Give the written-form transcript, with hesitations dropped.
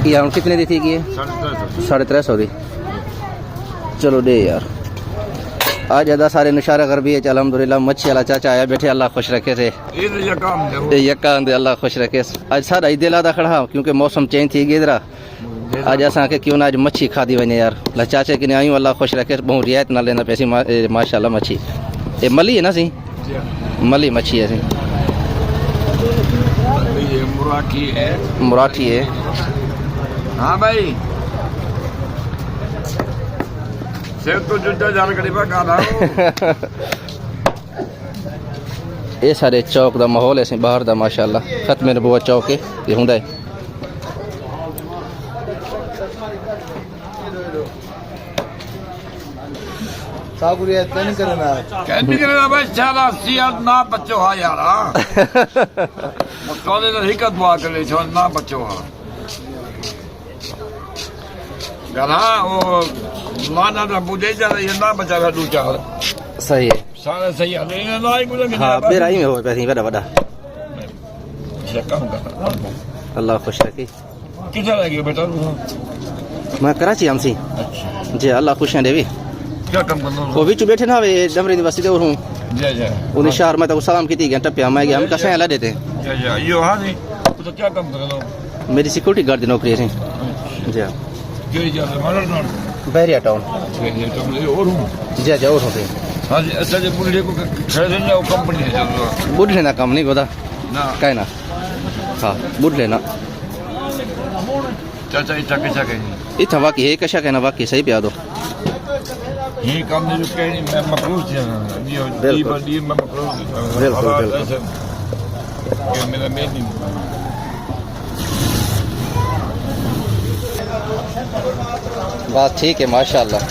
ये हम कितने दी थी कि 350 दी। चलो दे यार। आज ज़्यादा सारे निशारा कर भी है। चल अल्हम्दुलिल्लाह मच्छी वाला चाचा आया बैठे, अल्लाह खुश रखे थे। यक्का दे अल्लाह खुश रखे। आज सारा दिल आदा खड़ा क्योंकि मौसम चेंज थी गिदरा। आज असा के क्यों ना आज मच्छी खादी वने यार। ला चाचे के आयूँ अल्लाह खुश रखे। बहुत रियायत ना लेना पैसी माशाल्लाह मच्छी। ये मली है ना सी, मली मच्छी है सी, मुराठी है। हाँ भाई सिर तो जुदा जाल कड़ी पर गाना ये सारे चौक दा माहौल है बाहर दा माशाल्लाह। खत्म नबूवत चौक है ये हुंदा है। साबुरिया नहीं करना कहनी करना भाई सारा सियाद ना बच्चो हा यारा मुकाले तो हिकत दुआ करे छो ना बच्चो हा गना वो माना दा बुझे जा ये ना बचा का दू चार सही है। सारा सही है नहीं ना ही मुझे हाँ मेरा ही में हो पैसे बड़ा बड़ा। काम कर अल्लाह खुश रखे। किधर लगे बेटा मैं कराची हमसी। अच्छा जी अल्लाह खुशियां देवी। क्या काम करना वो भी बैठे ना वे डमरी निवासी दे हूं जय जय उन्हें शहर में तो सलाम की थी घंटा पे मैं गया हम कैसे ला देते। जय जय यो हां जी तो क्या काम कर रहे हो? मेरी सिक्योरिटी गार्ड की नौकरी है जी। क्यों जा रहे मार ना बहरिया टाउन ये तो मैं और हूं जी जी और होते हां जी अच्छा जी पुलिस को खड़े ना कंपनी है चल बुढ़ लेना काम नहीं होता ना काय ना। हाँ बुढ़ लेना चाचा इतना कैसा कहेंगे इतना वाकई है कैसा कहना वाकई सही पे दो ये काम नहीं जो कहीं मैं मकरूज है बिल्कुल। ये मैं मकरूज बिल्कुल। ये मेरा मेन नहीं बात ठीक है माशाल्लाह।